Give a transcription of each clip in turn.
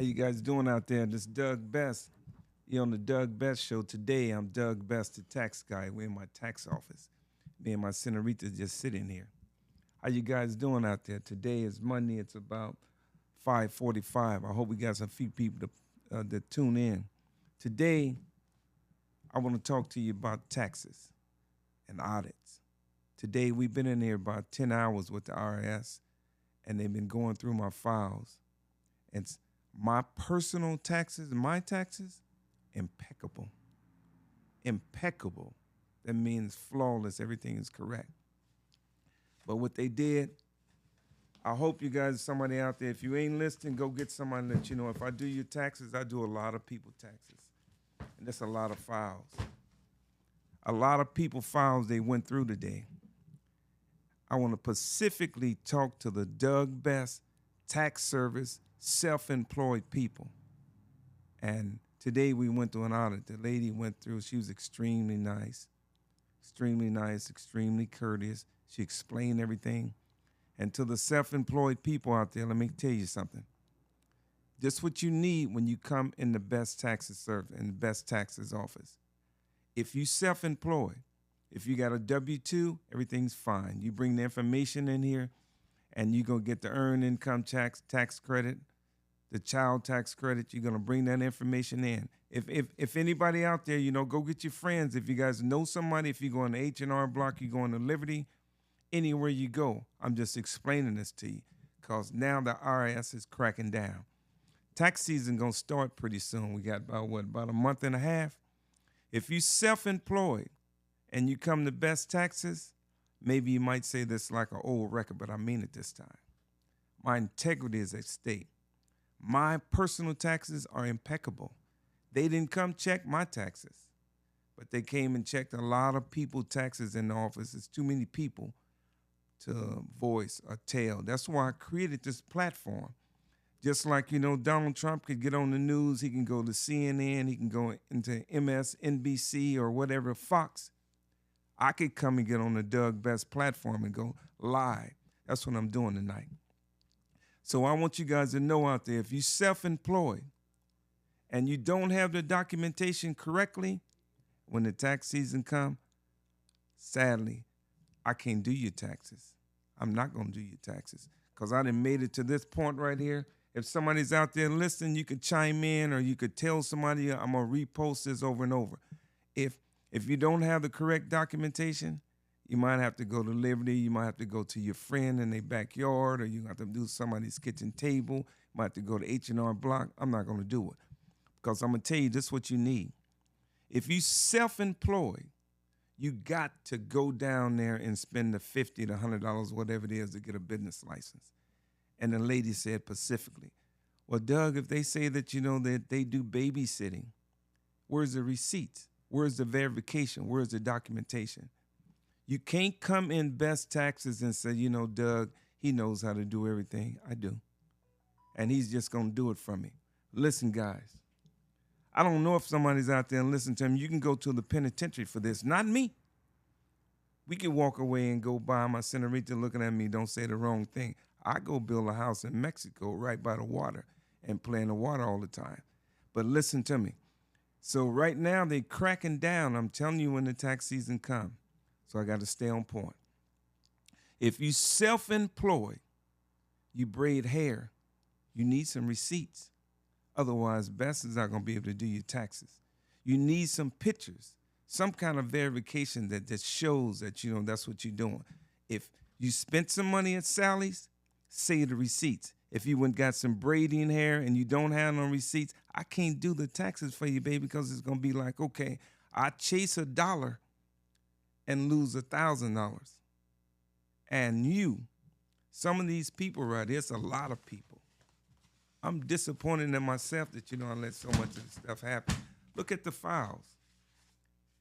How you guys doing out there? This is Doug Bess. You're on the Doug Bess Show. Today, I'm Doug Bess, the tax guy. We're in my tax office. Me and my senorita just sitting here. How you guys doing out there? Today is Monday. It's about 5:45. I hope we got some few people that tune in. Today, I want to talk to you about taxes and audits. Today, we've been in here about 10 hours with the IRS, and they've been going through my files. And my personal taxes, my taxes, impeccable. Impeccable. That means flawless. Everything is correct. But what they did, I hope you guys, somebody out there, if you ain't listening, go get somebody that you know. If I do your taxes, I do a lot of people taxes. And that's a lot of files. A lot of people files they went through today. I want to specifically talk to the Doug Bess Tax Service self-employed people. And today we went through an audit. The lady went through, she was extremely nice, extremely courteous. She explained everything. And to the self-employed people out there, let me tell you something. This is what you need when you come in the Best Taxes Service, in the Best Taxes office. If you self-employed, if you got a W-2, everything's fine. You bring the information in here, and you're going to get the earned income tax credit, the child tax credit. You're going to bring that information in. If anybody out there, you know, go get your friends. If you guys know somebody, if you go on the H&R Block, you go on the Liberty, anywhere you go, I'm just explaining this to you because now the IRS is cracking down. Tax season going to start pretty soon. We got about a month and a half. If you self-employed and you come to Best Taxes, maybe you might say this like an old record, but I mean it this time. My integrity is at stake. My personal taxes are impeccable. They didn't come check my taxes, but they came and checked a lot of people's taxes in the office. It's too many people to voice or tell. That's why I created this platform. Just like, you know, Donald Trump could get on the news, he can go to CNN, he can go into MSNBC or whatever, Fox. I could come and get on the Doug Bess platform and go live. That's what I'm doing tonight. So I want you guys to know out there, if you're self-employed and you don't have the documentation correctly, when the tax season comes, sadly, I can't do your taxes. I'm not going to do your taxes because I done made it to this point right here. If somebody's out there listening, you could chime in or you could tell somebody, I'm going to repost this over and over. If you don't have the correct documentation, you might have to go to Liberty. You might have to go to your friend in their backyard, or you have to do somebody's kitchen table. You might have to go to H&R Block. I'm not going to do it because I'm going to tell you this is what you need. If you self-employed, you got to go down there and spend the $50 to $100, whatever it is, to get a business license. And the lady said specifically, well, Doug, if they say that, you know, that they do babysitting, where's the receipts? Where's the verification? Where's the documentation? You can't come in Best Taxes and say, you know, Doug, he knows how to do everything. I do. And he's just going to do it for me. Listen, guys, I don't know if somebody's out there and listen to him. You can go to the penitentiary for this, not me. We can walk away and go by my senorita looking at me, don't say the wrong thing. I go build a house in Mexico right by the water and play in the water all the time. But listen to me. So right now they cracking down. I'm telling you when the tax season comes. So I got to stay on point. If you self-employed, you braid hair, you need some receipts. Otherwise, Bess is not going to be able to do your taxes. You need some pictures, some kind of verification that shows that, you know, that's what you're doing. If you spent some money at Sally's, say the receipts. If you went got some braiding hair and you don't have no receipts, I can't do the taxes for you, baby, because it's going to be like, okay, I chase $1 and lose $1,000. And you, some of these people right here, it's a lot of people. I'm disappointed in myself that, you know, I let so much of this stuff happen. Look at the files.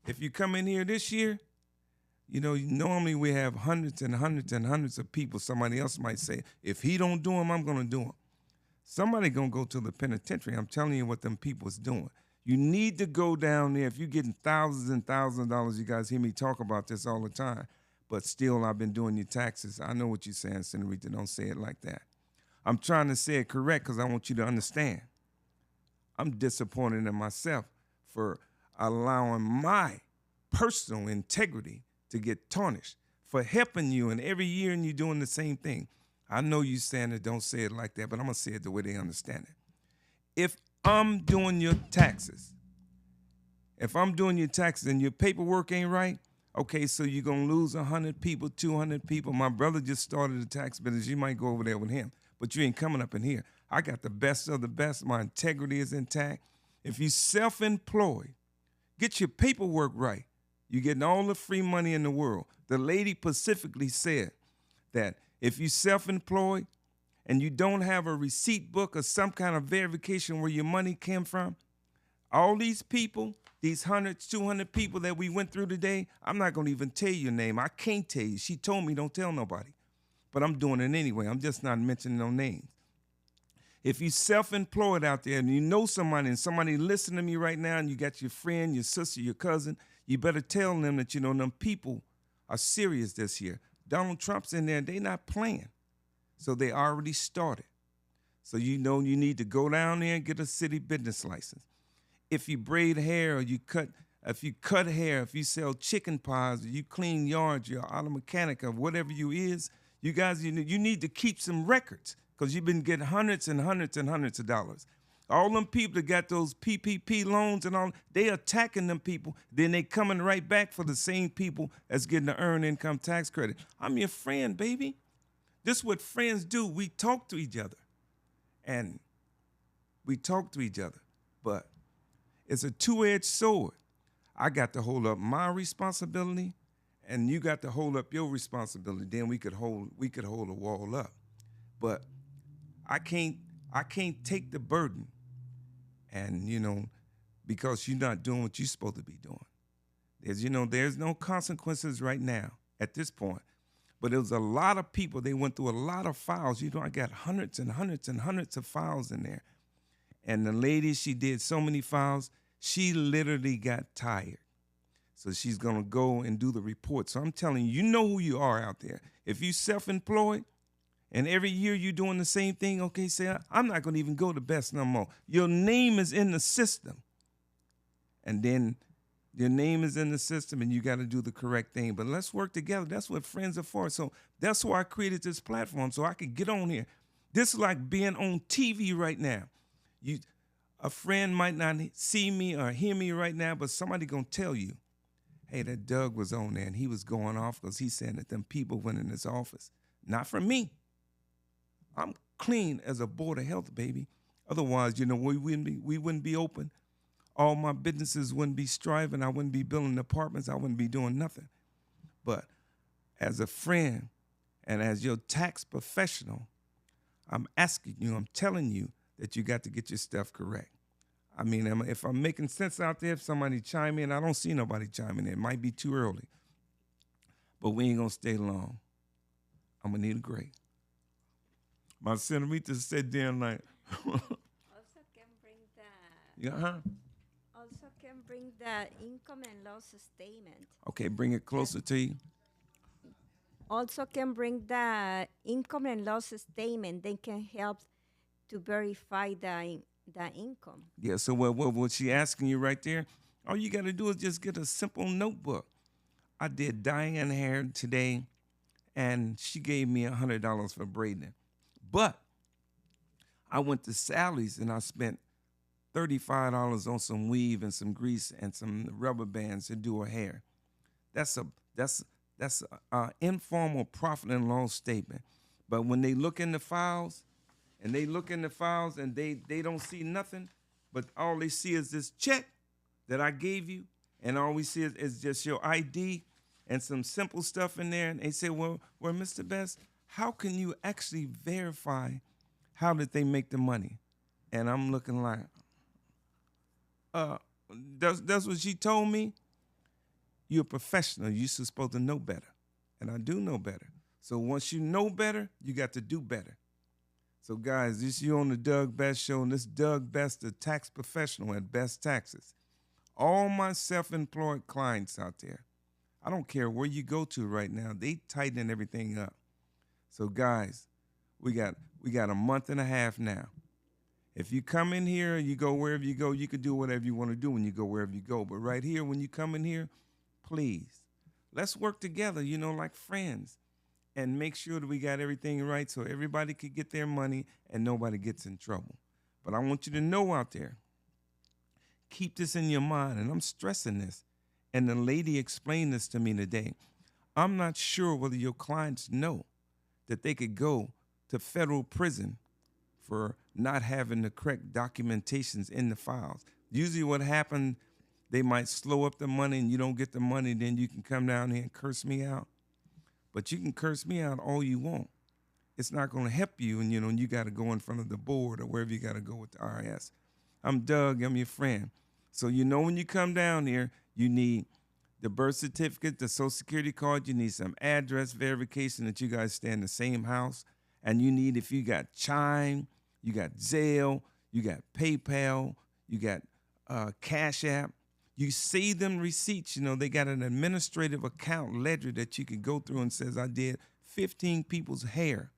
If you come in here this year, you know, normally we have hundreds and hundreds and hundreds of people. Somebody else might say, if he don't do them, I'm going to do them. Somebody going to go to the penitentiary. I'm telling you what them people's doing. You need to go down there. If you're getting thousands and thousands of dollars, you guys hear me talk about this all the time, but still I've been doing your taxes. I know what you're saying, Senorita. Don't say it like that. I'm trying to say it correct because I want you to understand. I'm disappointed in myself for allowing my personal integrity to get tarnished, for helping you, and every year and you doing the same thing. I know you saying it, don't say it like that, but I'm gonna say it the way they understand it. If I'm doing your taxes, and your paperwork ain't right, okay, so you're gonna lose 100 people, 200 people. My brother just started a tax business. You might go over there with him, but you ain't coming up in here. I got the best of the best. My integrity is intact. If you self-employed, get your paperwork right. You're getting all the free money in the world. The lady specifically said that if you self-employed and you don't have a receipt book or some kind of verification where your money came from, all these people, these 100, 200 people that we went through today, I'm not going to even tell you your name. I can't tell you. She told me don't tell nobody. But I'm doing it anyway. I'm just not mentioning no names. If you self-employed out there and you know somebody and somebody listening to me right now and you got your friend, your sister, your cousin, you better tell them that, them people are serious this year. Donald Trump's in there and they not playing. So they already started. So you need to go down there and get a city business license. If you braid hair or if you cut hair, if you sell chicken pies or you clean yards, you're auto mechanic or whatever you is, you guys, you need to keep some records because you've been getting hundreds and hundreds and hundreds of dollars. All them people that got those PPP loans and all, they attacking them people. Then they coming right back for the same people that's getting the earned income tax credit. I'm your friend, baby. This is what friends do. We talk to each other. And we talk to each other. But it's a two-edged sword. I got to hold up my responsibility, and you got to hold up your responsibility. Then we could hold a wall up. But I can't take the burden, and because you're not doing what you're supposed to be doing. There's no consequences right now at this point. But there was a lot of people. They went through a lot of files. I got hundreds and hundreds and hundreds of files in there. And the lady, she did so many files, she literally got tired. So she's going to go and do the report. So I'm telling you, you know who you are out there. If you self-employed and every year you're doing the same thing, okay, say, I'm not going to even go to Bess no more. Your name is in the system. And then your name is in the system and you got to do the correct thing. But let's work together. That's what friends are for. So that's why I created this platform, so I could get on here. This is like being on TV right now. A friend might not see me or hear me right now, but somebody gonna tell you, hey, that Doug was on there and he was going off because he's saying that them people went in his office. Not from me. I'm clean as a board of health, baby. Otherwise, we wouldn't be open. All my businesses wouldn't be striving. I wouldn't be building apartments. I wouldn't be doing nothing. But as a friend and as your tax professional, I'm asking you, I'm telling you that you got to get your stuff correct. I mean, if I'm making sense out there, if somebody chime in, I don't see nobody chiming in. It might be too early. But we ain't going to stay long. I'm going to need a break. My senorita said damn like. Also can bring that. Yeah, huh? Also can bring that income and loss statement. Okay, bring it closer to you. Also can bring that income and loss statement. They can help to verify the income. Yeah, so what she asking you right there, all you got to do is just get a simple notebook. I did Diane hair today, and she gave me $100 for braiding. But I went to Sally's, and I spent $35 on some weave and some grease and some rubber bands to do her hair. That's a informal profit and loss statement. But when they look in the files, and they don't see nothing, but all they see is this check that I gave you, and all we see is just your ID and some simple stuff in there. And they say, well, Mr. Bess, how can you actually verify how did they make the money? And I'm looking like, that's what she told me. You're a professional. You're supposed to know better. And I do know better. So once you know better, you got to do better. So, guys, this you on the Doug Bess Show, and this Doug Bess, the tax professional at BessTaxes. All my self-employed clients out there, I don't care where you go to right now, they tightening everything up. So, guys, we got a month and a half now. If you come in here, you go wherever you go, you can do whatever you want to do when you go wherever you go. But right here, when you come in here, please, let's work together, like friends, and make sure that we got everything right so everybody could get their money and nobody gets in trouble. But I want you to know out there, keep this in your mind, and I'm stressing this. And the lady explained this to me today. I'm not sure whether your clients know that they could go to federal prison for not having the correct documentations in the files. Usually what happens, they might slow up the money and you don't get the money, then you can come down here and curse me out. But you can curse me out all you want. It's not going to help you, and you got to go in front of the board or wherever you got to go with the IRS. I'm Doug, I'm your friend. So when you come down here, you need the birth certificate, the social security card, you need some address verification that you guys stay in the same house, and you need, if you got Chime, you got Zelle, you got PayPal, you got Cash App. You see them receipts, they got an administrative account ledger that you can go through and says, I did 15 people's hair,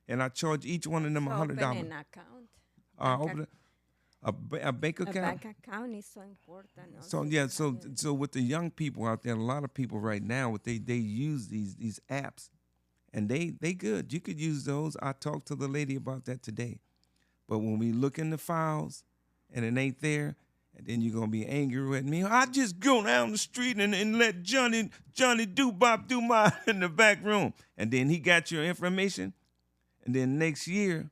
and I charge each one of them $100. Open an account. Open a bank account. A bank account is so important. So with the young people out there, a lot of people right now, they use these apps, and they good. You could use those. I talked to the lady about that today. But when we look in the files and it ain't there, and then you're going to be angry at me. I just go down the street and let Johnny Doobop do my in the back room. And then he got your information. And then next year,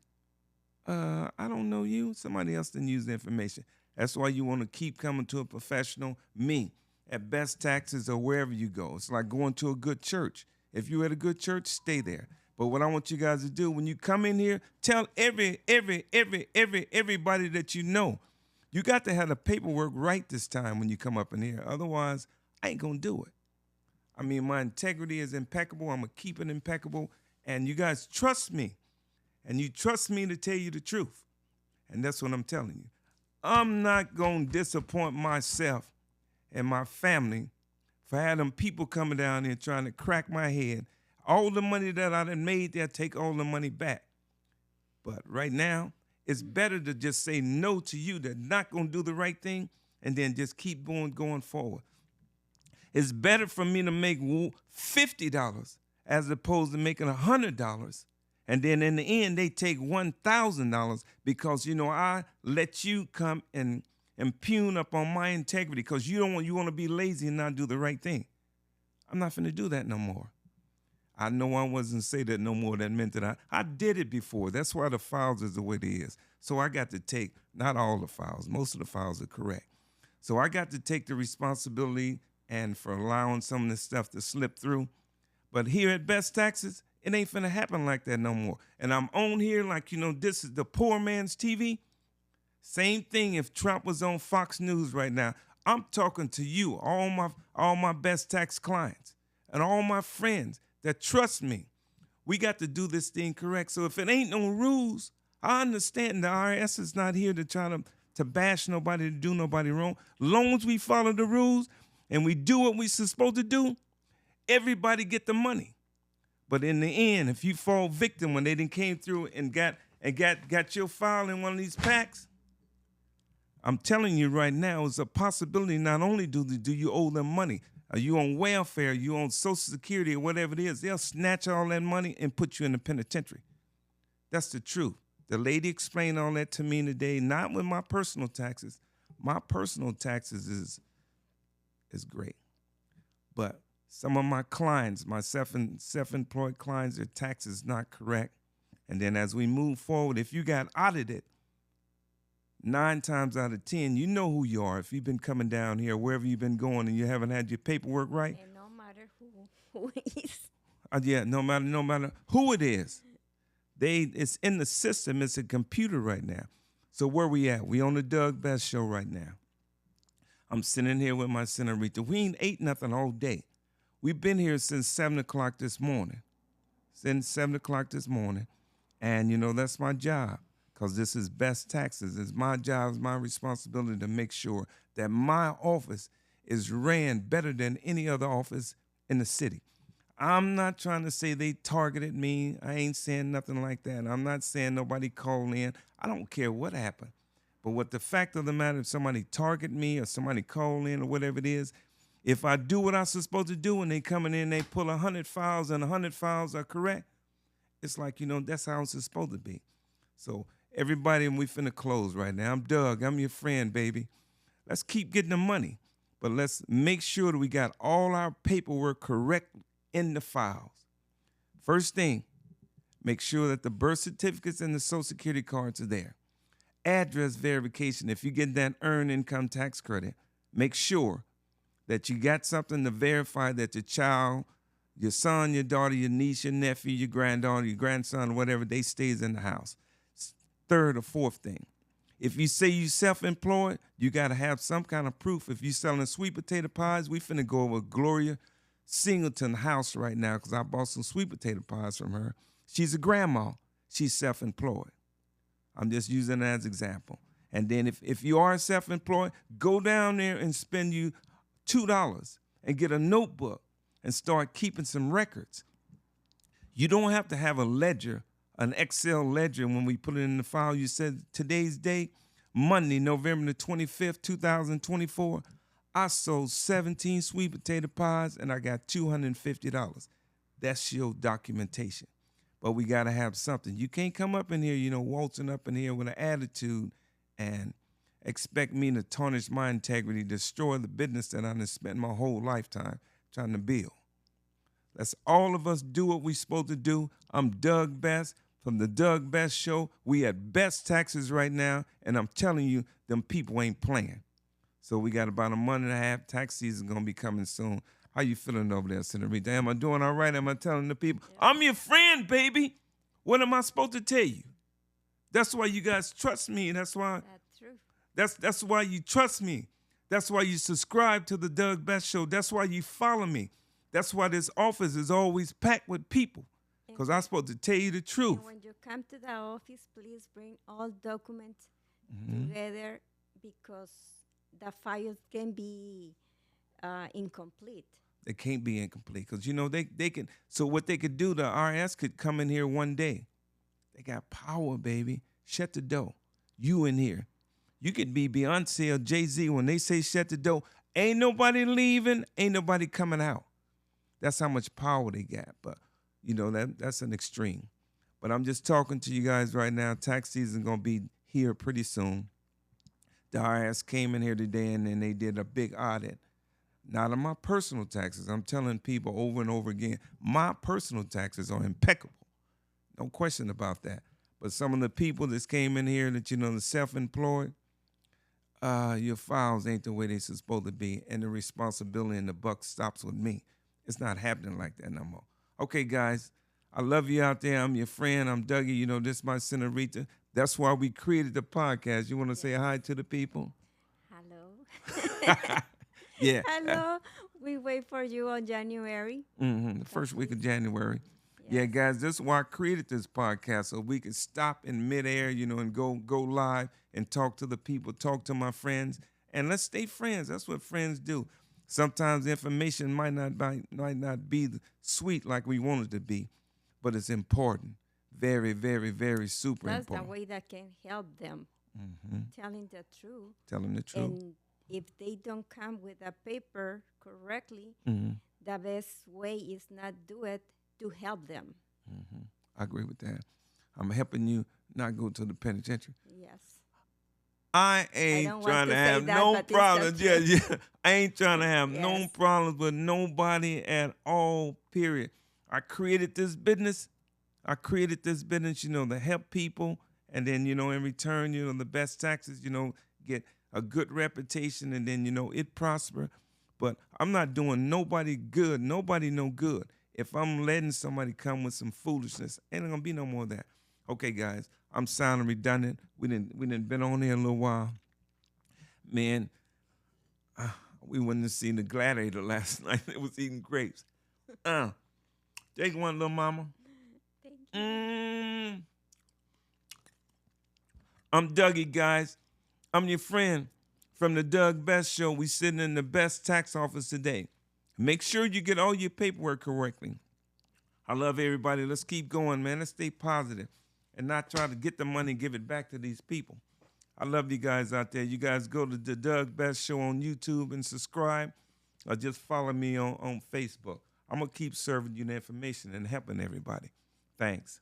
I don't know you. Somebody else didn't use the information. That's why you want to keep coming to a professional, me, at BessTax or wherever you go. It's like going to a good church. If you're at a good church, stay there. But what I want you guys to do, when you come in here, tell everybody that you know. You got to have the paperwork right this time when you come up in here. Otherwise, I ain't going to do it. I mean, my integrity is impeccable. I'm going to keep it impeccable. And you guys trust me. And you trust me to tell you the truth. And that's what I'm telling you. I'm not going to disappoint myself and my family for having people coming down here trying to crack my head. All the money that I done made, they'll take all the money back. But right now, it's better to just say no to you. They're not going to do the right thing, and then just keep going forward. It's better for me to make $50 as opposed to making $100, and then in the end they take $1,000 because I let you come and impugn up on my integrity because you want to be lazy and not do the right thing. I'm not finna do that no more. I know I wasn't say that no more. That meant that I did it before. That's why the files is the way it is. So I got to take, not all the files, most of the files are correct. So I got to take the responsibility and for allowing some of this stuff to slip through. But here at BessTax, it ain't finna happen like that no more. And I'm on here like, this is the poor man's TV. Same thing if Trump was on Fox News right now. I'm talking to you, all my BessTax clients and all my friends that trust me. We got to do this thing correct. So if it ain't no rules, I understand the IRS is not here to try to bash nobody, to do nobody wrong. Long as we follow the rules and we do what we're supposed to do, everybody get the money. But in the end, if you fall victim when they done came through and got your file in one of these packs, I'm telling you right now, it's a possibility. Not only do you owe them money, are you on welfare, you on Social Security or whatever it is, they'll snatch all that money and put you in the penitentiary. That's the truth. The lady explained all that to me today, not with my personal taxes. My personal taxes is great. But some of my clients, my self-employed clients, their taxes not correct. And then as we move forward, if you got audited, 9 times out of 10, you know who you are. If you've been coming down here, wherever you've been going, and you haven't had your paperwork right. And no matter who is. Yeah, no matter who it is, it's in the system. It's a computer right now. So where we at? We on the Thedougbessshow right now. I'm sitting here with my senorita. We ain't ate nothing all day. We've been here since 7 o'clock this morning. And that's my job. Because this is BessTax. It's my job, it's my responsibility to make sure that my office is ran better than any other office in the city. I'm not trying to say they targeted me. I ain't saying nothing like that. I'm not saying nobody called in. I don't care what happened. But what the fact of the matter, if somebody target me or somebody call in or whatever it is, if I do what I'm supposed to do and they coming in, they pull 100 files and 100 files are correct, it's like, that's how it's supposed to be. So everybody, and we finna close right now. I'm Doug. I'm your friend, baby. Let's keep getting the money, but let's make sure that we got all our paperwork correct in the files. First thing, make sure that the birth certificates and the Social Security cards are there. Address verification. If you get that earned income tax credit, make sure that you got something to verify that your child, your son, your daughter, your niece, your nephew, your granddaughter, your grandson, whatever, they stays in the house. Third or fourth thing, if you say you self-employed, you got to have some kind of proof. If you selling sweet potato pies, we finna go over Gloria Singleton house right now because I bought some sweet potato pies from her. She's a grandma. She's self-employed. I'm just using that as an example. And then if you are self-employed, go down there and spend you $2 and get a notebook and start keeping some records. You don't have to have a ledger, an Excel ledger when we put it in the file. You said today's date, Monday, November the 25th, 2024. I sold 17 sweet potato pies and I got $250. That's your documentation. But we got to have something. You can't come up in here, waltzing up in here with an attitude and expect me to tarnish my integrity, destroy the business that I done spent my whole lifetime trying to build. Let's all of us do what we supposed to do. I'm Doug Bess from the Doug Bess Show. We at BessTax right now, and I'm telling you, them people ain't playing. So we got about a month and a half. Tax season going to be coming soon. How you feeling over there, Senorita? Am I doing all right? Am I telling the people? Yeah. I'm your friend, baby. What am I supposed to tell you? That's why you guys trust me. That's why. That's true. That's why you trust me. That's why you subscribe to the Doug Bess Show. That's why you follow me. That's why this office is always packed with people, because I'm supposed to tell you the truth. And when you come to the office, please bring all documents together, because the files can be incomplete. They can't be incomplete because, they can. So what they could do, the IRS could come in here one day. They got power, baby. Shut the door. You in here. You could be Beyonce or Jay-Z. When they say shut the door, ain't nobody leaving, ain't nobody coming out. That's how much power they got. But, that's an extreme. But I'm just talking to you guys right now. Tax season going to be here pretty soon. The IRS came in here today and then they did a big audit. Not on my personal taxes. I'm telling people over and over again, my personal taxes are impeccable. No question about that. But some of the people that came in here that, the self-employed, your files ain't the way they're supposed to be, and the responsibility and the buck stops with me. It's not happening like that no more. Okay, guys, I love you out there. I'm your friend. I'm Dougie. This is my Senorita. That's why we created the podcast. You want to say hi to the people? Hello. Yeah. Hello. We wait for you on January. The first week of January. Yes. Yeah, guys, this is why I created this podcast, so we could stop in midair, and go live and talk to the people, talk to my friends, and let's stay friends. That's what friends do. Sometimes the information might not be sweet like we want it to be, but it's important. Very, very, very super That's important. That's the way that can help them. Telling the truth. Telling the truth. And if they don't come with a paper correctly, the best way is not do it to help them. I agree with that. I'm helping you not go to the penitentiary. Yes. I ain't trying to have no problems. Yeah. I ain't trying to have no problems with nobody at all, period. I created this business. To help people. And then, in return, the best taxes, get a good reputation, and then, it prosper. But I'm not doing nobody good, nobody no good. If I'm letting somebody come with some foolishness, ain't gonna be no more of that. Okay, guys, I'm sounding redundant. We didn't been on here a little while. Man, we went to see the Gladiator last night. It was eating grapes. Take one, little mama. Thank you. I'm Dougie, guys. I'm your friend from the Doug Bess Show. We sitting in the BessTax office today. Make sure you get all your paperwork correctly. I love everybody. Let's keep going, man. Let's stay positive and not try to get the money and give it back to these people. I love you guys out there. You guys go to the Doug Bess Show on YouTube and subscribe, or just follow me on Facebook. I'm going to keep serving you the information and helping everybody. Thanks.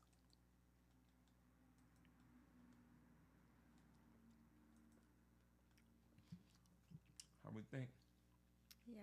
How we think? Yeah.